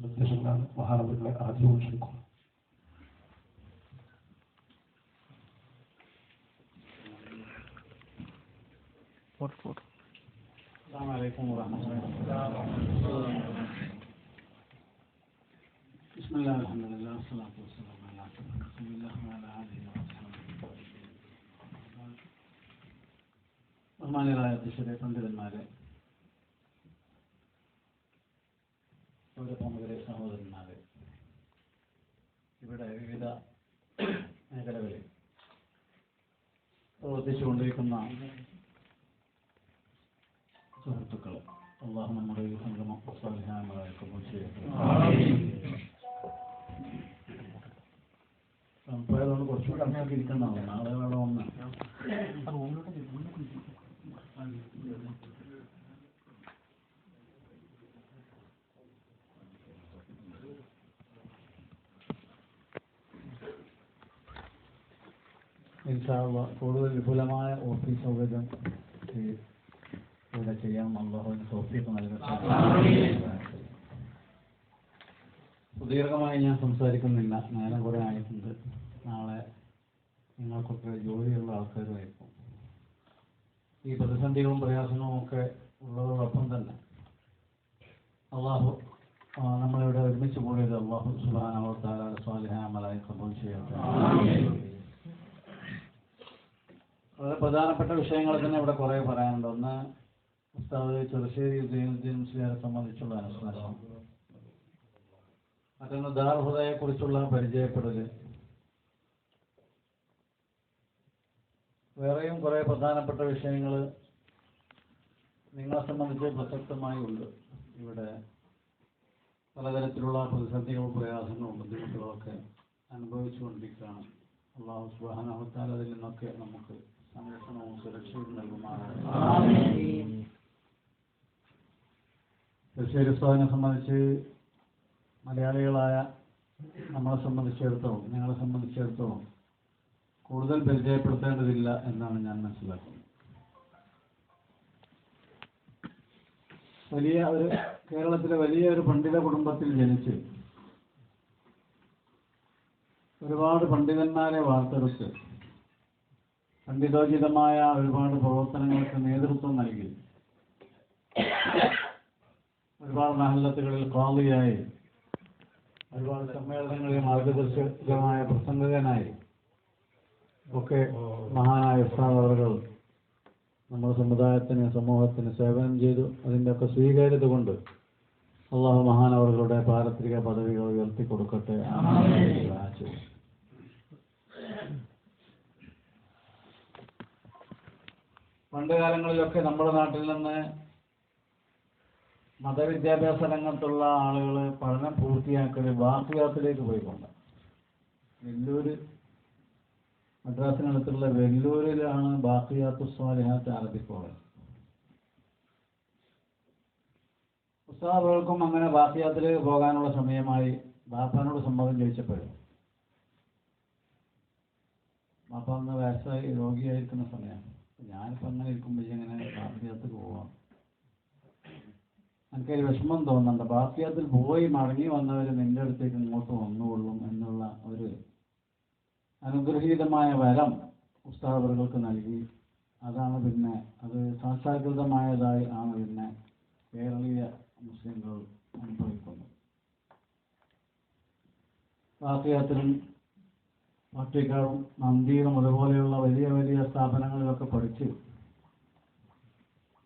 നിർദ്ദേശങ്ങളാണ് മഹാനവറുകളെ ആദ്യവും ക്ഷണിക്കുന്നു. ബിസ്മില്ലാഹിർ റഹ്മാനിർ റഹീം. സ്വല്ലല്ലാഹു അലൈഹി വസല്ലം. ബഹുമാന്യരായ അധ്യക്ഷരെ, പണ്ഡിതന്മാരെ, പ്രമുഖരെ, സഹോദരന്മാരെ, ഇവിടെ വിവിധ മേഖലകളിൽ പ്രവർത്തിച്ചുകൊണ്ടിരിക്കുന്ന സുഹൃത്തുക്കൾ, അല്ലാഹു നമ്മുടെ ഈ സംഗമം സാലിഹായ കബൂൽ ചെയ്യട്ടെ. പോയതുകൊണ്ട് കുറച്ചുകൂടെ അങ്ങനെയൊക്കെ ഇരിക്കുന്നതാണ്. നാളെ വേണം ഒന്ന് കൂടുതൽ വിപുലമായ ഓഫീസ് സൗകര്യം ഇവിടെ ചെയ്യാൻ അല്ലാഹുവിന് തൗഫീഖ് നൽകട്ടെ. സുദീർഘമായി ഞാൻ സംസാരിക്കുന്നില്ല, നേരം കുറെ ആയിട്ടുണ്ട്. നാളെ നിങ്ങൾക്കൊക്കെ ജോലിയുള്ള ആൾക്കാരുമായിരിക്കും. ഈ പ്രതിസന്ധികളും പ്രയാസങ്ങളും ഒക്കെ ഉള്ളതോടൊപ്പം തന്നെ അള്ളാഹു നമ്മളിവിടെ ഒരുമിച്ച് കൂടിയത് അള്ളാഹു സുബ്ഹാനഹു വ തആല സ്വാലിഹായ അമലായി കബൂൽ ചെയ്യട്ടെ. വളരെ പ്രധാനപ്പെട്ട വിഷയങ്ങൾ തന്നെ ഇവിടെ കുറെ പറയാനുണ്ട്. ഒന്ന്, ഉസ്താദ് ചെറുശ്ശേരി സൈനുദ്ദീൻ മുസ്ലിയാരെ സംബന്ധിച്ചുള്ള അനുസ്മരണം. മറ്റൊന്ന്, ദാറുൽ ഹുദയെ കുറിച്ചുള്ള പരിചയപ്പെടല്. വേറെയും കുറെ പ്രധാനപ്പെട്ട വിഷയങ്ങൾ നിങ്ങളെ സംബന്ധിച്ച് പ്രസക്തമായി ഉണ്ട്. ഇവിടെ പലതരത്തിലുള്ള പ്രതിസന്ധികളും പ്രയാസങ്ങളും ബുദ്ധിമുട്ടുകളും ഒക്കെ അനുഭവിച്ചുകൊണ്ടിരിക്കുകയാണ്. അല്ലാഹു സുബ്ഹാനഹു വ തആല അതിൽ നിന്നൊക്കെ നമുക്ക് സംരക്ഷണവും സുരക്ഷയും നൽകുമാറാകട്ടെ. ചെറുശ്ശേരി ഉസ്താദിനെ സംബന്ധിച്ച് മലയാളികളായ നമ്മളെ സംബന്ധിച്ചിടത്തോളം, ഞങ്ങളെ സംബന്ധിച്ചിടത്തോളം കൂടുതൽ പരിചയപ്പെടുത്തേണ്ടതില്ല എന്നാണ് ഞാൻ മനസ്സിലാക്കുന്നത്. കേരളത്തിലെ വലിയ ഒരു പണ്ഡിത കുടുംബത്തിൽ ജനിച്ച് ഒരുപാട് പണ്ഡിതന്മാരെ വാർത്തെടുത്ത് പണ്ഡിതോചിതമായ ഒരുപാട് പ്രവർത്തനങ്ങൾക്ക് നേതൃത്വം നൽകി ഒരുപാട് മഹല്ലത്തുകളിൽ ഖാദിയായി, ഒരുപാട് സമ്മേളനങ്ങളിൽ മാർഗദർശകമായ പ്രസംഗകനായി ഒക്കെ മഹാനായ ഉസ്താദ് അവറുകൾ നമ്മുടെ സമുദായത്തിന്, സമൂഹത്തിന് സേവനം ചെയ്തു. അതിൻ്റെയൊക്കെ സ്വീകാര്യത കൊണ്ട് അള്ളാഹു മഹാനവറുകളുടെ പാരത്രിക പദവികൾ ഉയർത്തി കൊടുക്കട്ടെ. പണ്ട് കാലങ്ങളിലൊക്കെ നമ്മുടെ നാട്ടിൽ നിന്ന് മതവിദ്യാഭ്യാസ രംഗത്തുള്ള ആളുകൾ പഠനം പൂർത്തിയാക്കൽ ബാക്കിയാത്തിലേക്ക് പോയിക്കൊണ്ട് വെല്ലൂര്, മദ്രാസിനടുത്തുള്ള വെല്ലൂരിലാണ് ബാഖിയാത്തു സ്വാലിഹാത്ത് അറബിക് കോളേജ്. ഉസ്താദുകൾക്കും അങ്ങനെ ബാഖിയാത്തിലേക്ക് പോകാനുള്ള സമയമായി. ബാപ്പാനോട് സമ്മതം ചോദിച്ചപ്പോഴും ബാപ്പ അന്ന് വയസ്സായി രോഗിയായിരിക്കുന്ന സമയമാണ്. ഞാനിപ്പോൾ അങ്ങനെ ഇരിക്കുമ്പോൾ ഇങ്ങനെ ബാഖിയാത്തിലേക്ക് പോവാം, എനിക്കൊരു വിഷമം തോന്നുന്നുണ്ട്. ബാഖിയാത്തിൽ പോയി മടങ്ങി വന്നവർ നിന്റെ അടുത്തേക്ക് ഇങ്ങോട്ട് വന്നുകൊള്ളും എന്നുള്ള ഒരു അനുഗ്രഹീതമായ വരം ഉസ്താദുകൾക്ക് നൽകി. അതാണ് പിന്നെ അത് സാക്ഷാത്കൃതമായതായി ആണ് പിന്നെ കേരളീയ മുസ്ലിംകൾ അനുഭവിക്കുന്നത്. ബാഖിയാത്തിലും പട്ടിക്കാടും നന്ദിയിലും അതുപോലെയുള്ള വലിയ വലിയ സ്ഥാപനങ്ങളിലൊക്കെ പഠിച്ച്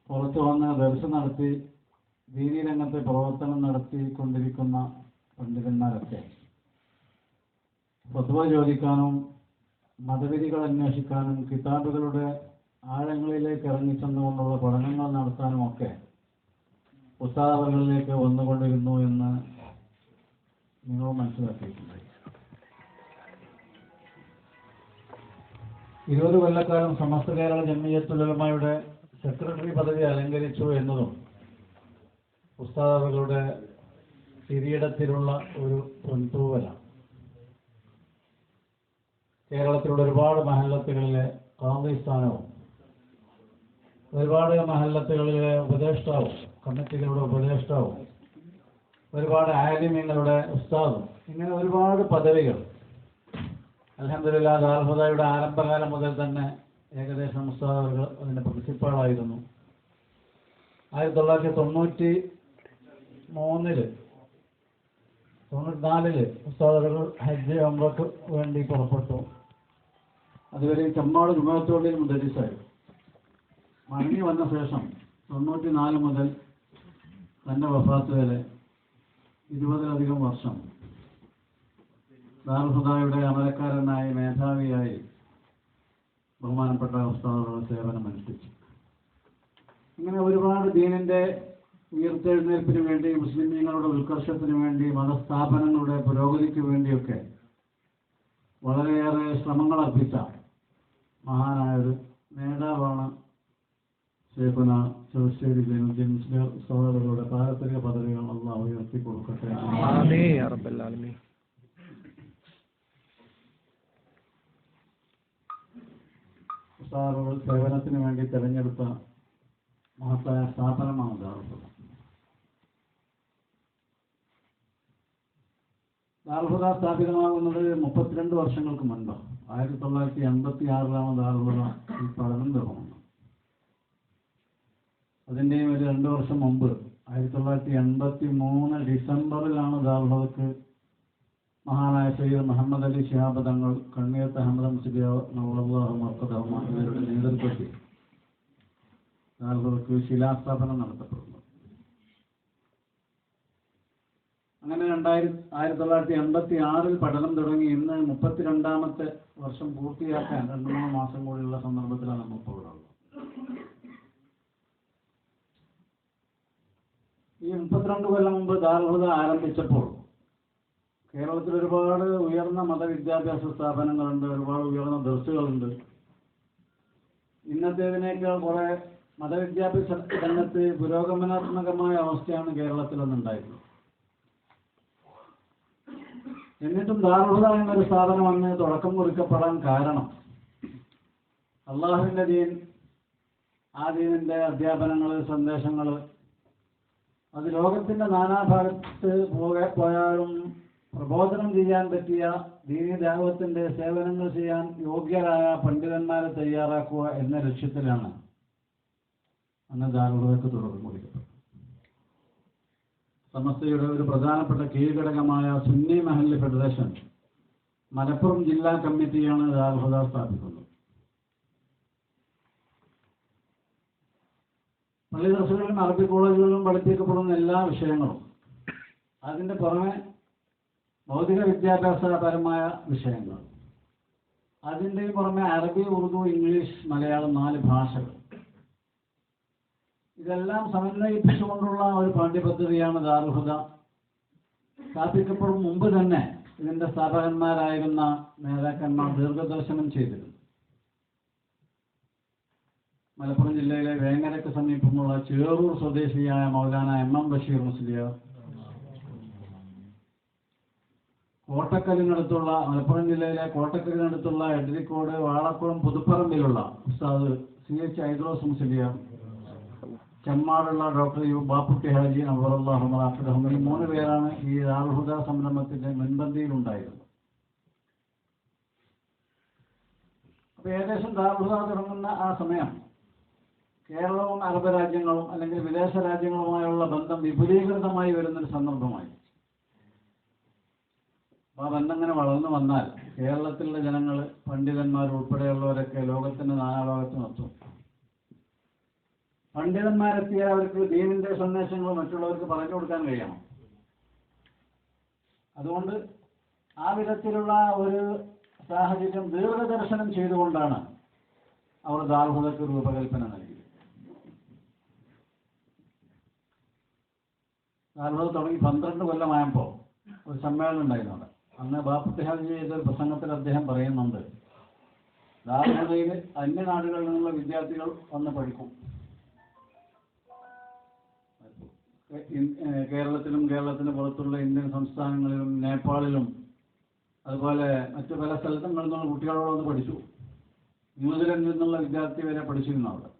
പുറത്തു വന്ന് ദർശനം നടത്തി ദീനീ രംഗത്തെ പ്രവർത്തനം നടത്തിക്കൊണ്ടിരിക്കുന്ന പണ്ഡിതന്മാരൊക്കെ ഫത്വ ചോദിക്കാനും മതവിധികൾ അന്വേഷിക്കാനും കിതാബുകളുടെ ആഴങ്ങളിലേക്ക് ഇറങ്ങിച്ചെന്നുകൊണ്ടുള്ള പഠനങ്ങൾ നടത്താനും ഒക്കെ ഉസ്താദുകളിലേക്ക് വന്നുകൊണ്ടിരുന്നു എന്ന് നിങ്ങൾ മനസ്സിലാക്കിയിട്ടുണ്ട്. 20 കൊല്ലക്കാലം സമസ്ത കേരള ജംഇയ്യത്തുൽ ഉലമയുടെ സെക്രട്ടറി പദവി അലങ്കരിച്ചു എന്നതും ഉസ്താദുകളുടെ കിരീടത്തിലുള്ള ഒരു പൊൻതൂവലാണ്. കേരളത്തിലുള്ള ഒരുപാട് മഹല്ലത്തുകളിലെ ഖാദി സ്ഥാനവും ഒരുപാട് മഹല്ലത്തുകളിലെ ഉപദേഷ്ടാവും കമ്മിറ്റികളുടെ ഉപദേഷ്ടാവും ഒരുപാട് ആലിമ്യങ്ങളുടെ ഉസ്താദും, ഇങ്ങനെ ഒരുപാട് പദവികൾ. അൽഹംദുലില്ലാഹ് ദാറുൽ ഹുദയുടെ ആരംഭകാലം മുതൽ തന്നെ ഏകദേശം ഉസ്താദുകൾ അതിൻ്റെ പ്രിൻസിപ്പാളായിരുന്നു. 1993-94 ഉസ്താദുകൾ ഹജ്ജ് ഉംറയ്ക്ക് വേണ്ടി പുറപ്പെട്ടു. അതുവരെ ചമ്മാട് ജുമാഅത്തുപള്ളിയിൽ മുദരിസായിരുന്നു. മടങ്ങി വന്ന ശേഷം 94 മുതൽ തൻ്റെ വഫാത്ത് വരെ 20-ലധികം വർഷം ദാറുൽ ഹുദയുടെ അമരക്കാരനായി മേധാവിയായി ബഹുമാനപ്പെട്ട ഉസ്താദുകളുടെ സേവനമനുഷ്ഠിച്ചു. ഇങ്ങനെ ഒരുപാട് ദീനിൻ്റെ ഉയർത്തെഴുന്നേൽപ്പിന് വേണ്ടി, മുസ്ലിമീങ്ങളുടെ ഉത്കർഷത്തിന് വേണ്ടി, മതസ്ഥാപനങ്ങളുടെ പുരോഗതിക്ക് വേണ്ടിയൊക്കെ വളരെയേറെ ശ്രമങ്ങൾ അർപ്പിച്ച മഹാനായൊരു നേതാവാണ് ശൈഖുന ചെറുശ്ശേരി ജൈനുദ്ദീൻ മുസ്ലിയാർ സഹോദരരുടെ പാരമ്പര്യ പദവികൾ അല്ലാഹു ഉയർത്തി കൊടുക്കട്ടെ. ആമീൻ യാ റബ്ബൽ ആലമീൻ. ഉസ്താദുകൾ സേവനത്തിന് വേണ്ടി തിരഞ്ഞെടുത്ത മഹത്തായ സ്ഥാപനമാണ് ദാറുൽ ഹുദ. ദാറുൽ ഹുദ സ്ഥാപിതമാകുന്നത് 32 വർഷങ്ങൾക്ക് മുൻപാണ്. 1986 ദാറുൽ ഹുദ ഈ പഠനം തുടങ്ങുന്നത്. അതിൻ്റെയും ഒരു 2 വർഷം മുമ്പ് 1983 ഡിസംബറിലാണ് ദാറുൽ ഹുദക്ക് മഹാനായ സയ്യിദ് മുഹമ്മദ് അലി ശിഹാബ് തങ്ങൾ, കണ്ണീയത്ത് അഹമ്മദ് മുസ്ലിയാർ നവറുല്ലാഹു മർക്കദഹുമ ഇവരുടെ നേതൃത്വത്തിൽ ദാറുൽ ഹുദക്ക് ശിലാസ്ഥാപനം നടത്തപ്പെടുന്നു. അങ്ങനെ 1986 പഠനം തുടങ്ങി ഇന്ന് 32ാമത്തെ വർഷം പൂർത്തിയാക്കാൻ 2-3 മാസം കൂടിയുള്ള സന്ദർഭത്തിലാണ് നമുക്ക് ഇവിടെ ഉള്ളത്. ഈ 32 കൊല്ലം മുമ്പ് ദാറുൽ ഹുദ ആരംഭിച്ചപ്പോൾ കേരളത്തിൽ ഒരുപാട് ഉയർന്ന മതവിദ്യാഭ്യാസ സ്ഥാപനങ്ങളുണ്ട്, ഒരുപാട് ഉയർന്ന ദർസുകളുണ്ട്. ഇന്നത്തേതിനേക്കാൾ കുറെ മതവിദ്യാഭ്യാസ രംഗത്ത് പുരോഗമനാത്മകമായ അവസ്ഥയാണ് കേരളത്തിൽ അന്നുണ്ടായിരുന്നത്. എന്നിട്ടും ദാറുൽ ഹുദ എന്നൊരു സ്ഥാപനം അന്ന് തുടക്കം കുറിക്കപ്പെടാൻ കാരണം അള്ളാഹുവിൻ്റെ ദീൻ, ആ ദീനിൻ്റെ അധ്യാപനങ്ങൾ, സന്ദേശങ്ങൾ അത് ലോകത്തിൻ്റെ നാനാഭാഗത്ത് പോയാലും പ്രബോധനം ചെയ്യാൻ പറ്റിയ ദീനി ദഅവത്തിന്റെ സേവനങ്ങൾ ചെയ്യാൻ യോഗ്യരായ പണ്ഡിതന്മാരെ തയ്യാറാക്കുക എന്ന ലക്ഷ്യത്തിലാണ് അന്ന് ദാറുൽ ഹുദക്ക് തുടക്കം കുറിക്കപ്പെട്ടത്. സമസ്തയുടെ ഒരു പ്രധാനപ്പെട്ട കീഴ്ഘടകമായ സുന്നി മഹല്ല് ഫെഡറേഷൻ മലപ്പുറം ജില്ലാ കമ്മിറ്റിയാണ് ദാറുൽ ഹുദ സ്ഥാപിക്കുന്നത്. പള്ളി ദർസുകളിലും അറബി കോളേജുകളിലും പഠിപ്പിക്കപ്പെടുന്ന എല്ലാ വിഷയങ്ങളും, അതിൻ്റെ പുറമെ ഭൗതിക വിദ്യാഭ്യാസപരമായ വിഷയങ്ങൾ, അതിൻ്റെ പുറമെ അറബി, ഉറുദു, ഇംഗ്ലീഷ്, മലയാളം 4 ഭാഷകൾ, ഇതെല്ലാം സമന്വയിപ്പിച്ചുകൊണ്ടുള്ള ഒരു പാഠ്യപദ്ധതിയാണ് ദാറുൽ ഹുദ. സ്ഥാപിക്കപ്പെടും മുമ്പ് തന്നെ ഇതിൻ്റെ സ്ഥാപകന്മാരായിരുന്ന നേതാക്കന്മാർ ദീർഘദർശനം ചെയ്തിരുന്നു. മലപ്പുറം ജില്ലയിലെ വേങ്ങരയ്ക്ക് സമീപമുള്ള ചേറൂർ സ്വദേശിയായ മൗലാന MM ബഷീർ മുസ്ലിയാർ, കോട്ടക്കലിനടുത്തുള്ള മലപ്പുറം ജില്ലയിലെ കോട്ടക്കലിനടുത്തുള്ള എടരിക്കോട്, വാളക്കുളം, പുതുപ്പറമ്പിലുള്ള ഉസ്താദ് CH ഐദ്രോസ് മുസ്ലിയാർ, ചെമ്മാടുള്ള ഡോക്ടർ ബാപ്പുട്ടി ഹാജി നവറുല്ലാഹു മർക്കദഹും, ഈ 3 പേരാണ് ഈ ദാറുൽ ഹുദ സംരംഭത്തിന്റെ മുൻപന്തിയിലുണ്ടായിരുന്നത്. അപ്പോൾ ഏകദേശം ദാറുൽ ഹുദ തുടങ്ങുന്ന ആ സമയം കേരളവും അറബ് രാജ്യങ്ങളും അല്ലെങ്കിൽ വിദേശ രാജ്യങ്ങളുമായുള്ള ബന്ധം വിപുലീകൃതമായി വരുന്നൊരു സന്ദർഭമായി. ആ ബന്ധം ഇങ്ങനെ വളർന്നു വന്നാൽ കേരളത്തിലെ ജനങ്ങൾ, പണ്ഡിതന്മാർ ഉൾപ്പെടെയുള്ളവരൊക്കെ ലോകത്തിന്റെ നാനാഭാഗത്തും എത്തും. പണ്ഡിതന്മാരെത്തിയാൽ അവർക്ക് ദീനിന്റെ സന്ദേശങ്ങൾ മറ്റുള്ളവർക്ക് പറഞ്ഞു കൊടുക്കാൻ കഴിയണം. അതുകൊണ്ട് ആ വിധത്തിലുള്ള ഒരു സാഹചര്യം ദീർഘദർശനം ചെയ്തുകൊണ്ടാണ് അവർ ദാറുൽ ഹുദക്ക് രൂപകൽപ്പന നൽകിയത്. ദാറുൽ ഹുദ തുടങ്ങി 12 കൊല്ലമായപ്പോൾ ഒരു സമ്മേളനം ഉണ്ടായിരുന്നു. അന്ന് ബാപ്പുട്ടി ഹാജി ചെയ്തൊരു പ്രസംഗത്തിൽ അദ്ദേഹം പറയുന്നുണ്ട്, ദാറുൽ ഹുദയിൽ അന്യനാടുകളിൽ നിന്നുള്ള വിദ്യാർത്ഥികൾ വന്ന് പഠിക്കും. കേരളത്തിലും കേരളത്തിന് പുറത്തുള്ള ഇന്ത്യൻ സംസ്ഥാനങ്ങളിലും നേപ്പാളിലും അതുപോലെ മറ്റു പല സ്ഥലത്തും നിന്നുള്ള കുട്ടികളോട് വന്ന് പഠിച്ചു. ന്യൂസിലൻഡിൽ നിന്നുള്ള വിദ്യാർത്ഥി വരെ പഠിച്ചിരുന്നു അവിടെ.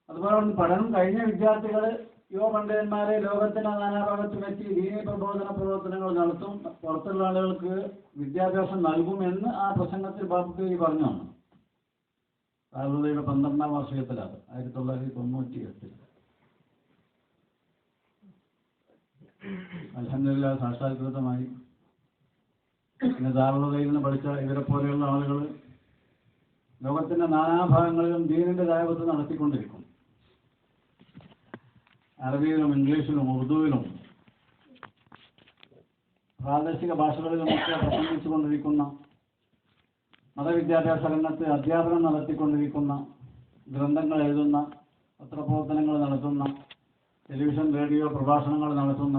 അതുപോലെ പഠനം കഴിഞ്ഞ വിദ്യാർത്ഥികൾ യുവ പണ്ഡിതന്മാരെ ലോകത്തിന്റെ നാനാഭാഗത്തുമെത്തി ദീനീ പ്രബോധന പ്രവർത്തനങ്ങൾ നടത്തും, പുറത്തുള്ള ആളുകൾക്ക് വിദ്യാഭ്യാസം നൽകുമെന്ന് ആ പ്രസംഗത്തിൽ ബാപ്പുട്ടി പറഞ്ഞു വന്നു. താഴ്വതയുടെ 12ാം വാർഷികത്തിലാണ്, 1998. അൽഹംദുലില്ലാഹ് സാക്ഷാത്കൃതമായി. പിന്നെ താഴ്വതയിൽ നിന്ന് പഠിച്ച ഇവരെ പോലെയുള്ള ആളുകൾ ലോകത്തിന്റെ നാനാഭാഗങ്ങളിലും ദീനിന്റെ ദഅവത്ത് നടത്തിക്കൊണ്ടിരിക്കും. അറബിയിലും ഇംഗ്ലീഷിലും ഉറുദുവിലും പ്രാദേശിക ഭാഷകളിലുമൊക്കെ പ്രസംഗിച്ചുകൊണ്ടിരിക്കുന്ന, മതവിദ്യാഭ്യാസ രംഗത്ത് അധ്യാപനം നടത്തിക്കൊണ്ടിരിക്കുന്ന, ഗ്രന്ഥങ്ങൾ എഴുതുന്ന, പത്രപ്രവർത്തനങ്ങൾ നടത്തുന്ന, ടെലിവിഷൻ റേഡിയോ പ്രഭാഷണങ്ങൾ നടത്തുന്ന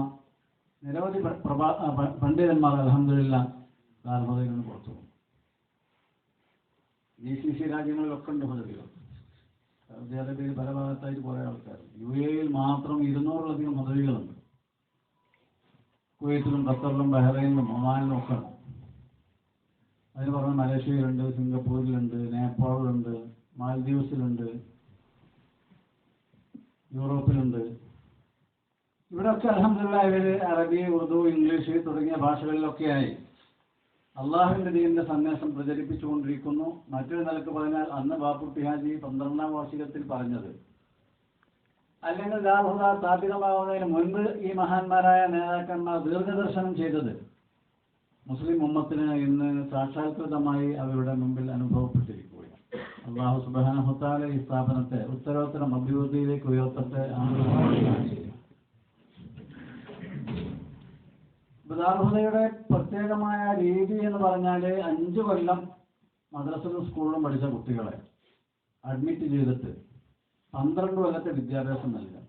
നിരവധി പണ്ഡിതന്മാർ അൽഹംദുലില്ലാഹ് താഴ്വതയിൽ നിന്ന് പുറത്തു പോകും. GCC രാജ്യങ്ങളിലൊക്കെ ഉണ്ട് പദ്ധതികൾ. സൗദി അറേബ്യയിൽ പല ഭാഗത്തായിട്ട് കുറേ ആൾക്കാർ. UAE മാത്രം 200-ലധികം പദ്ധതികളുണ്ട്. കുവൈത്തിലും ഖത്തറിലും ബഹ്റൈനിലും ഒമാനിലും ഒക്കെ ഉണ്ട്. അതിന് പുറമെ മലേഷ്യയിലുണ്ട്, സിംഗപ്പൂരിലുണ്ട്, നേപ്പാളിലുണ്ട്, മാൽദീവ്സിലുണ്ട്, യൂറോപ്പിലുണ്ട്. ഇവിടെയൊക്കെ അൽഹംദുലില്ലാഹ് ഇവർ അറബി, ഉറുദു, ഇംഗ്ലീഷ് തുടങ്ങിയ ഭാഷകളിലൊക്കെയായി അള്ളാഹുവിന്റെ ദീനിന്റെ സന്ദേശം പ്രചരിപ്പിച്ചുകൊണ്ടിരിക്കുന്നു. മറ്റൊരു നിലക്ക് പറഞ്ഞാൽ അന്ന് ബാപ്പുട്ടി ഹാജി 12ാം വാർഷികത്തിൽ പറഞ്ഞത്, അല്ലെങ്കിൽ ദാറുൽ സ്ഥാപിതമാവുന്നതിന് മുൻപ് ഈ മഹാന്മാരായ നേതാക്കന്മാർ ദീർഘദർശനം ചെയ്തത് മുസ്ലിം ഉമ്മത്തിന് ഇന്ന് സാക്ഷാത്കൃതമായി അവരുടെ മുമ്പിൽ അനുഭവപ്പെട്ടിരിക്കുകയാണ്. അല്ലാഹു സുബ്ഹാനഹു വ തആല ഈ സ്ഥാപനത്തെ ഉത്തരോത്തരം അഭിവൃദ്ധിയിലേക്ക് ഉയർത്തട്ടെ. ദാറുൽഹുദയുടെ പ്രത്യേകമായ രീതി എന്ന് പറഞ്ഞാൽ 5 കൊല്ലം മദ്രസയിലും സ്കൂളിലും പഠിച്ച കുട്ടികളെ അഡ്മിറ്റ് ചെയ്തിട്ട് 12 കൊല്ലത്തെ വിദ്യാഭ്യാസം നൽകുക.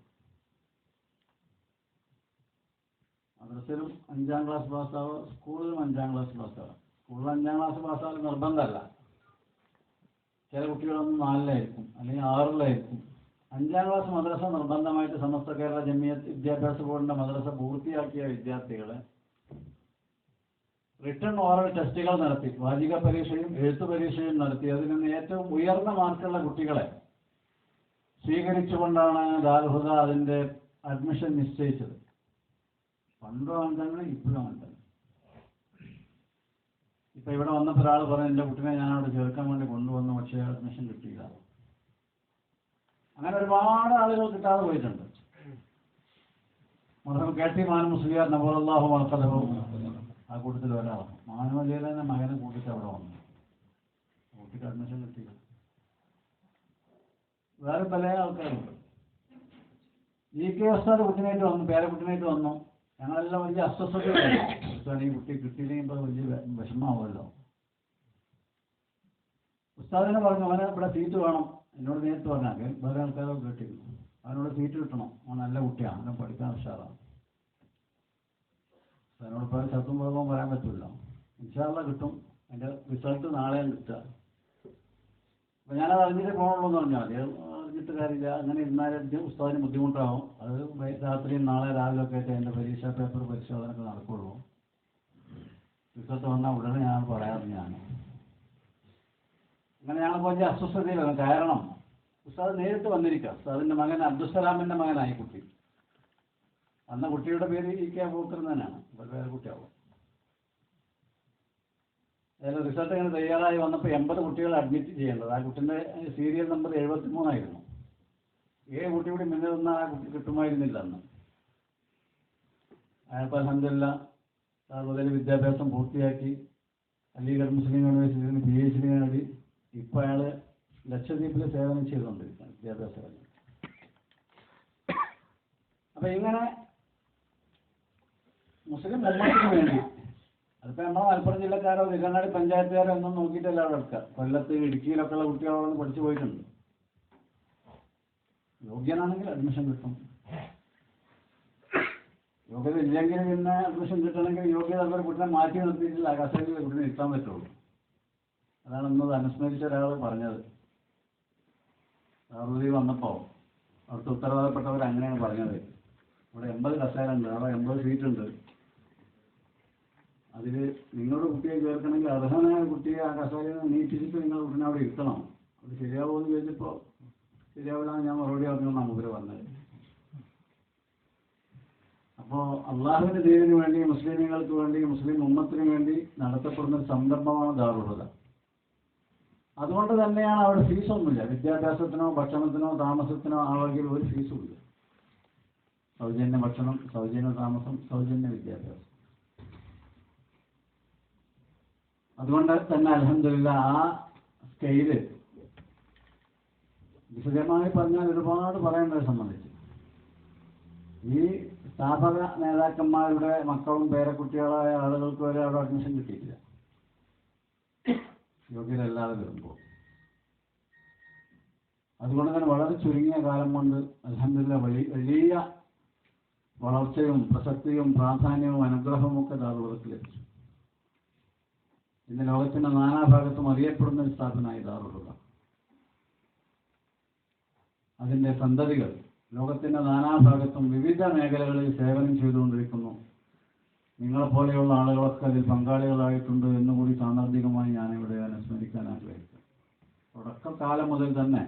മദ്രസയിലും 5ാം ക്ലാസ് പാസ്സാവുക, സ്കൂളിലും 5ാം ക്ലാസ് പാസ്സാവുക. സ്കൂളിൽ 5ാം ക്ലാസ് പാസ്സാവുക നിർബന്ധമല്ല. ചില കുട്ടികളൊന്നും 4-ലായിരിക്കും, അല്ലെങ്കിൽ 6-ലായിരിക്കും. 5ാം ക്ലാസ് മദ്രസ നിർബന്ധമായിട്ട് സമസ്ത കേരള ജമിയത്ത് വിദ്യാഭ്യാസ ബോർഡിന്റെ മദ്രസ പൂർത്തിയാക്കിയ വിദ്യാർത്ഥികളെ റിട്ടേൺ ഓറൽ ടെസ്റ്റുകൾ നടത്തി, വാചിക പരീക്ഷയും എഴുത്തു പരീക്ഷയും നടത്തി, അതിൽ നിന്ന് ഏറ്റവും ഉയർന്ന മാർക്കുള്ള കുട്ടികളെ സ്വീകരിച്ചുകൊണ്ടാണ് ദാറുൽഹുദ അതിന്റെ അഡ്മിഷൻ നിശ്ചയിച്ചത്. പണ്ടും അങ്ങനെ തന്നെ, ഇപ്പോഴും അങ്ങനെ തന്നെ. ഇപ്പൊ ഇവിടെ വന്നപ്പോൾ ഒരാൾ പറഞ്ഞു, എൻ്റെ കുട്ടിനെ ഞാൻ അവിടെ ചേർക്കാൻ വേണ്ടി കൊണ്ടുവന്നു, പക്ഷേ അഡ്മിഷൻ കിട്ടിയില്ല. അങ്ങനെ ഒരുപാട് ആളുകൾ കിട്ടാതെ പോയിട്ടുണ്ട്. KT മാനു മുസ്ലിയാർ നബറല്ലാഹു മർഖദഹു ആ കൂട്ടത്തിൽ ഒരാളാണ്. മാനുവലിയിലെ തന്നെ മകനെ കൂട്ടിട്ട് അവിടെ വന്നു, കുട്ടിക്ക് അഡ്മിഷൻ കിട്ടിയില്ല. വേറെ പല ആൾക്കാരുണ്ട്. GK ഉസ്താദ് കുട്ടിനായിട്ട് വന്നു, പേരക്കുട്ടിനായിട്ട് വന്നു. ഞങ്ങളെല്ലാം വലിയ അസ്വസ്ഥതയാണ്, ഈ കുട്ടി കിട്ടിയില്ലെങ്കിൽ വലിയ വിഷമമാവുമല്ലോ. ഉസ്താദിനെ പറഞ്ഞു, അവനെ ഇവിടെ സീറ്റ് വേണം. എന്നോട് നേരിട്ട് പറഞ്ഞാൽ വേറെ ആൾക്കാരൊക്കെ കേട്ടിരുന്നു, അവനോട് സീറ്റ് കിട്ടണം, അവൻ നല്ല കുട്ടിയാണ്, അവനെ പഠിക്കാൻ ഉഷാറാണ്. അതിനോട് ഇപ്പോൾ ശബ്ദം പോകുമ്പോൾ പറയാൻ പറ്റില്ല. ഇൻഷാ അല്ലാഹ് കിട്ടും. അതിൻ്റെ റിസൾട്ട് നാളെയാണ് കിട്ടുക. അപ്പം ഞാനത് അറിഞ്ഞിട്ട് പോകണുള്ളൂ എന്ന് പറഞ്ഞാൽ മതി, അറിഞ്ഞിട്ട് കാര്യമില്ല. അങ്ങനെ ഇരുന്നാലും ഉസ്താദിന് ബുദ്ധിമുട്ടാവും. അത് രാത്രിയും നാളെ രാവിലെ ആയിട്ട് അതിൻ്റെ പരീക്ഷാ പേപ്പർ പരിശോധനയൊക്കെ നടക്കുള്ളൂ. റിസൾട്ട് വന്നാൽ ഉടനെ ഞാൻ പറയാറുണ്ട്. അങ്ങനെ ഞങ്ങൾ വലിയ അസ്വസ്ഥതയിലാണ്. കാരണം ഉസ്താദ് നേരിട്ട് വന്നിരിക്കുക. ഉസ്താദിൻ്റെ മകൻ അബ്ദുസ്സലാമിൻ്റെ മകനായി കുട്ടി. അന്ന് കുട്ടിയുടെ പേര് EK അബൂബക്കർ തന്നെയാണ്, വേറെ കുട്ടിയാവും. അതിൽ റിസൾട്ട് ഇങ്ങനെ തയ്യാറായി വന്നപ്പോൾ 80 കുട്ടികളെ അഡ്മിറ്റ് ചെയ്യേണ്ടത്. ആ കുട്ടിൻ്റെ സീരിയൽ നമ്പർ 73 7 കുട്ടി കൂടി മുന്നിൽ നിന്നാൽ ആ കുട്ടി കിട്ടുമായിരുന്നില്ല അന്ന്. അയാൾക്ക് അൽഹംദുലില്ലാഹ് താഴ്വതയിൽ വിദ്യാഭ്യാസം പൂർത്തിയാക്കി അലിഗഡ് മുസ്ലിം യൂണിവേഴ്സിറ്റിയിൽ PhD നേടി. ഇപ്പോൾ അയാൾ ലക്ഷദ്വീപിൽ സേവനം ചെയ്തുകൊണ്ടിരിക്കുകയാണ് വിദ്യാഭ്യാസ രംഗത്ത്. അപ്പം ഇങ്ങനെ മുസ്ലിം ഉമ്മത്തിന് വേണ്ടി, അതിപ്പോൾ നമ്മളെ മലപ്പുറം ജില്ലക്കാരോ തിരുവങ്ങാടി പഞ്ചായത്തുകാരോ ഒന്നും നോക്കിയിട്ടല്ല അവിടെ എടുക്കുക. കൊല്ലത്ത് ഇടുക്കിയിലൊക്കെ ഉള്ള കുട്ടികളോട് പഠിച്ചു പോയിട്ടുണ്ട്. യോഗ്യനാണെങ്കിൽ അഡ്മിഷൻ കിട്ടും. യോഗ്യത ഇല്ലെങ്കിൽ പിന്നെ അഡ്മിഷൻ കിട്ടണമെങ്കിൽ യോഗ്യത അവർ കുട്ടിനെ മാറ്റി നിർത്തിയിട്ടില്ല, കസേരയിൽ കുട്ടിനെ ഇരുത്താൻ പറ്റുള്ളൂ. അതാണ് ഇന്നത് അനുസ്മരിച്ച ഒരാൾ പറഞ്ഞത്. ദാറുൽ വന്നപ്പോൾ അവിടുത്തെ ഉത്തരവാദപ്പെട്ടവർ അങ്ങനെയാണ് പറഞ്ഞത്. ഇവിടെ 80 കസേര ഉണ്ട്, അവിടെ 80 സീറ്റുണ്ട്. അതിൽ നിങ്ങളുടെ കുട്ടിയെ ചേർക്കണമെങ്കിൽ അർഹനായ കുട്ടിയെ ആ കസേരയിൽ നിന്ന് നീട്ടിച്ചിട്ട് നിങ്ങൾ കുട്ടിനെ അവിടെ ഇരുത്തണം. അത് ശരിയാവുമെന്ന് ചോദിച്ചപ്പോൾ ശരിയാവില്ല ഞാൻ മറുപടി പറഞ്ഞു നമുക്ക് പറഞ്ഞത്. അപ്പോൾ അള്ളാഹുവിൻ്റെ ദീനിന് വേണ്ടി, മുസ്ലിമീങ്ങൾക്ക് വേണ്ടി, മുസ്ലിം ഉമ്മത്തിന് വേണ്ടി നടത്തപ്പെടുന്ന ഒരു സംരംഭമാണ് ദാറുൽ ഹുദ. അതുകൊണ്ട് തന്നെയാണ് അവിടെ ഫീസൊന്നുമില്ല. വിദ്യാഭ്യാസത്തിനോ ഭക്ഷണത്തിനോ താമസത്തിനോ ആ വകയിൽ ഒരു ഫീസും ഇല്ല. സൗജന്യ ഭക്ഷണം, സൗജന്യ താമസം, സൗജന്യ വിദ്യാഭ്യാസം. അതുകൊണ്ട് തന്നെ അൽഹംദുലില്ലാ ആ സ്കെയില് വിശദമായി പറഞ്ഞാൽ ഒരുപാട് പറയേണ്ടത് സംബന്ധിച്ച് ഈ സ്ഥാപക നേതാക്കന്മാരുടെ മക്കളും പേരക്കുട്ടികളായ ആളുകൾക്ക് വരെ അവിടെ അഡ്മിഷൻ കിട്ടിയിട്ടില്ല, യോഗ്യരല്ലാതെ വരുമ്പോൾ. അതുകൊണ്ട് തന്നെ വളരെ ചുരുങ്ങിയ കാലം കൊണ്ട് അൽഹംദുലില്ലാ വലിയ വളർച്ചയും പ്രസക്തിയും പ്രാധാന്യവും അനുഗ്രഹവും ഒക്കെ ദാറുൽ ഹുദക്ക് ലഭിച്ചു. ഇന്ന് ലോകത്തിന്റെ നാനാഭാഗത്തും അറിയപ്പെടുന്ന ഒരു സ്ഥാപനമായി ദാറുൽ ഹുദ. അതിൻ്റെ സന്തതികൾ ലോകത്തിന്റെ നാനാഭാഗത്തും വിവിധ മേഖലകളിൽ സേവനം ചെയ്തുകൊണ്ടിരിക്കുന്നു. നിങ്ങളെപ്പോലെയുള്ള ആളുകളൊക്കെ അതിൽ പങ്കാളികളായിട്ടുണ്ട് എന്നുകൂടി സാന്ദർഭികമായി ഞാനിവിടെ അനുസ്മരിക്കാൻ ആഗ്രഹിക്കുന്നു. തുടക്കകാലം മുതൽ തന്നെ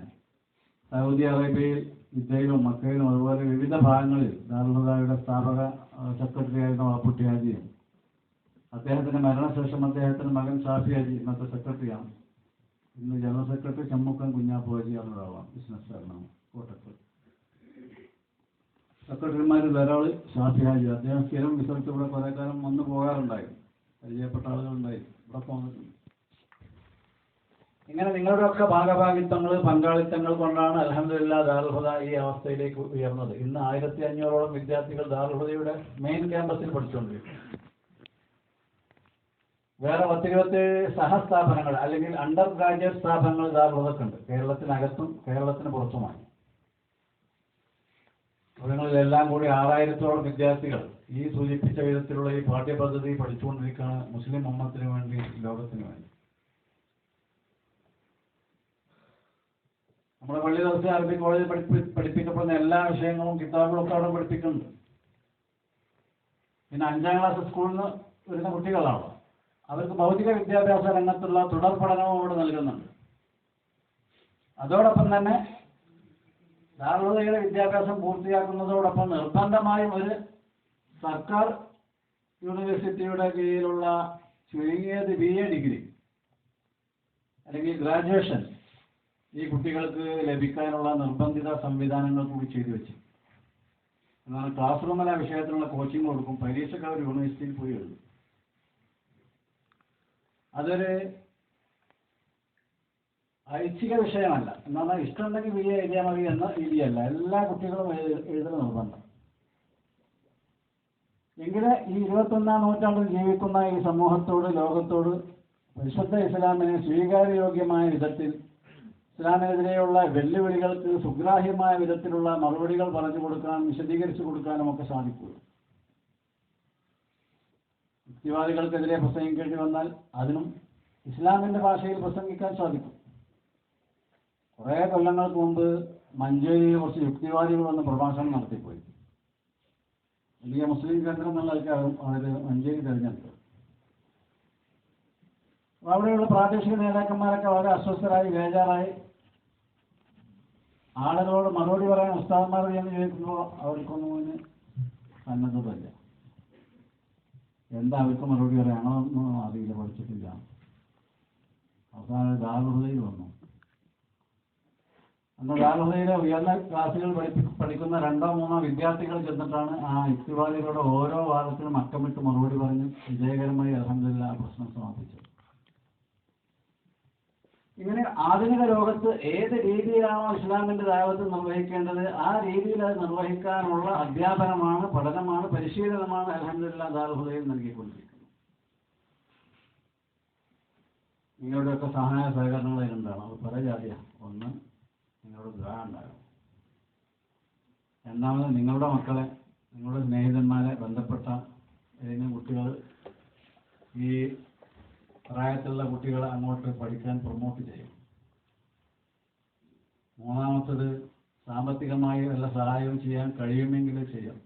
സൗദി അറേബ്യയിൽ, ജിദ്ദയിലും മക്കയിലും അതുപോലെ വിവിധ ഭാഗങ്ങളിൽ ദാറുൽ ഹുദയുടെ സ്ഥാപക സെക്രട്ടറി ആയിരുന്ന വാപ്പുട്ടി ഹാജിയും അദ്ദേഹത്തിന്റെ മരണശേഷം അദ്ദേഹത്തിന്റെ മകൻ ഷാഫി ഹാജി ഇന്നത്തെ സെക്രട്ടറിയാണ്. ഇന്ന് ജനറൽ സെക്രട്ടറി ചമ്മുക്കൻ കുഞ്ഞാപ്പു ഹാജി എന്നൊരാളാണ്, ബിസിനസ്സുകാരനാണ് കോട്ടക്കൽ. സെക്രട്ടറിമാരിൽ ഒരാൾ ഷാഫി ഹാജി. അദ്ദേഹം സ്ഥിരം റിസൾട്ട് ഇവിടെ കുറേ കാലം വന്നു പോകാറുണ്ടായിരുന്നു, പരിചയപ്പെട്ട ആളുകളുണ്ടായി, ഇവിടെ പോകുന്നുണ്ട്. ഇങ്ങനെ നിങ്ങളുടെയൊക്കെ ഭാഗഭാഗിത്വങ്ങൾ, പങ്കാളിത്തങ്ങൾ കൊണ്ടാണ് അൽഹംദുലില്ലാ ദാറുൽ ഹുദ ഈ അവസ്ഥയിലേക്ക് ഉയർന്നത്. ഇന്ന് 1500ഓളം വിദ്യാർത്ഥികൾ ദാറുൽ ഹുദയുടെ മെയിൻ ക്യാമ്പസിൽ പഠിച്ചുകൊണ്ടിരിക്കുന്നു. വേറെ 10-20 സഹസ്ഥാപനങ്ങൾ അല്ലെങ്കിൽ അണ്ടർ ഗ്രാജുവേറ്റ് സ്ഥാപനങ്ങൾ ദാറുൽ ഹുദക്കുണ്ട്, കേരളത്തിനകത്തും കേരളത്തിന് പുറത്തുമായി. ഇവിടങ്ങളിലെല്ലാം കൂടി 6000ഓളം വിദ്യാർത്ഥികൾ ഈ സൂചിപ്പിച്ച വിധത്തിലുള്ള ഈ പാഠ്യപദ്ധതി പഠിച്ചുകൊണ്ടിരിക്കുകയാണ്, മുസ്ലിം ഉമ്മത്തിന് വേണ്ടി, ലോകത്തിന് വേണ്ടി. നമ്മുടെ പള്ളി ദിവസം അറബി കോളേജിൽ പഠിപ്പിക്കപ്പെടുന്ന എല്ലാ വിഷയങ്ങളും കിതാബുകളൊക്കെ അവിടെ പഠിപ്പിക്കുന്നുണ്ട്. പിന്നെ 5ാം ക്ലാസ് സ്കൂളിൽ നിന്ന് വരുന്ന കുട്ടികളാണ്, അവർക്ക് ഭൗതിക വിദ്യാഭ്യാസ രംഗത്തുള്ള തുടർ പഠനവും അവിടെ നൽകുന്നുണ്ട്. അതോടൊപ്പം തന്നെ ദാറുൽ ഹുദയുടെ വിദ്യാഭ്യാസം പൂർത്തിയാക്കുന്നതോടൊപ്പം നിർബന്ധമായും ഒരു സർക്കാർ യൂണിവേഴ്സിറ്റിയുടെ കീഴിലുള്ള ചുരുങ്ങിയത് BA ഡിഗ്രി അല്ലെങ്കിൽ ഗ്രാജുവേഷൻ ഈ കുട്ടികൾക്ക് ലഭിക്കാനുള്ള നിർബന്ധിത സംവിധാനങ്ങൾ കൂടി ചെയ്തു വെച്ചു. എന്നാൽ ക്ലാസ് റൂമിൽ ആ വിഷയത്തിലുള്ള കോച്ചിങ് കൊടുക്കും, പരീക്ഷയ്ക്ക് അവർ യൂണിവേഴ്സിറ്റിയിൽ പോയി എഴുതും. അതൊരു ഐച്ഛിക വിഷയമല്ല, എന്നാൽ ഇഷ്ടമുണ്ടെങ്കിൽ BA എഴുതിയാൽ മതി എന്ന രീതിയല്ല, എല്ലാ കുട്ടികളും എഴുതൽ നിർബന്ധം. എങ്കിലും ഈ 21ാം നൂറ്റാണ്ടിൽ ജീവിക്കുന്ന ഈ സമൂഹത്തോട്, ലോകത്തോട് പരിശുദ്ധ ഇസ്ലാമിനെ സ്വീകാര്യയോഗ്യമായ വിധത്തിൽ, ഇസ്ലാമിനെതിരെയുള്ള വെല്ലുവിളികൾക്ക് സുഗ്രാഹ്യമായ വിധത്തിലുള്ള മറുപടികൾ പറഞ്ഞു കൊടുക്കാനും വിശദീകരിച്ചു കൊടുക്കാനും ഒക്കെ സാധിക്കുള്ളൂ. യുക്തിവാദികൾക്കെതിരെ പ്രസംഗിക്കേണ്ടി വന്നാൽ അതിനും ഇസ്ലാമിന്റെ ഭാഷയിൽ പ്രസംഗിക്കാൻ സാധിക്കും. കുറേ കൊല്ലങ്ങൾക്ക് മുമ്പ് മഞ്ചേരിയിൽ കുറച്ച് യുക്തിവാദികൾ വന്ന് പ്രഭാഷണം നടത്തിപ്പോയി. വലിയ മുസ്ലിം കേന്ദ്രം എന്നുള്ളതൊക്കെയാകും അവർ മഞ്ചേരി തിരഞ്ഞെടുത്തത്. അവിടെയുള്ള പ്രാദേശിക നേതാക്കന്മാരൊക്കെ വളരെ അസ്വസ്ഥരായി, ബേജാറായി. ആളുകളോട് മറുപടി പറയാൻ ഉസ്താദന്മാർ എന്ന് ചോദിക്കുമ്പോൾ അവർക്കൊന്നും സന്നദ്ധതല്ല. എന്താ അവർക്ക് മറുപടി പറയാം? ഞങ്ങളൊന്നും അറിയില്ല, പഠിച്ചിട്ടില്ല. അവസാനം ദാറുൽ ഹുദയിൽ വന്നു. അന്ന് ദാറുൽ ഹുദയിലെ ഉയർന്ന ക്ലാസ്സുകൾ പഠിക്കുന്ന 2-3 വിദ്യാർത്ഥികൾ ചെന്നിട്ടാണ് ആ യുക്തിവാദികളുടെ ഓരോ വാദത്തിനും അക്കമിട്ട് മറുപടി പറഞ്ഞ് വിജയകരമായി അൽഹംദുലില്ലാ ആ പ്രശ്നം സമാപിച്ചത്. ഇങ്ങനെ ആധുനിക ലോകത്ത് ഏത് രീതിയിലാണോ ഇസ്ലാമിന്റെ ദഅവത്ത് നിർവഹിക്കേണ്ടത് ആ രീതിയിൽ അത് നിർവഹിക്കാനുള്ള അധ്യാപനമാണ്, പഠനമാണ്, പരിശീലനമാണ് അൽഹംദുലില്ലാ ദാറുൽ ഹുദയിൽ നൽകിക്കൊണ്ടിരിക്കുന്നത്. നിങ്ങളുടെയൊക്കെ സഹായ സഹകരണങ്ങൾ ഉണ്ടാകണം. അത് പല ജാതിയാണ്. ഒന്ന്, നിങ്ങളുടെ ദുആ ഉണ്ടാകണം. രണ്ടാമത്, നിങ്ങളുടെ മക്കളെ, നിങ്ങളുടെ സ്നേഹിതന്മാരെ, ബന്ധപ്പെട്ട ഏതെങ്കിലും കുട്ടികൾ, ഈ പ്രായത്തിലുള്ള കുട്ടികളെ അങ്ങോട്ട് പഠിക്കാൻ പ്രൊമോട്ട് ചെയ്യും. മൂന്നാമത്തത്, സാമ്പത്തികമായി വല്ല സഹായവും ചെയ്യാൻ കഴിയുമെങ്കിൽ ചെയ്യാം.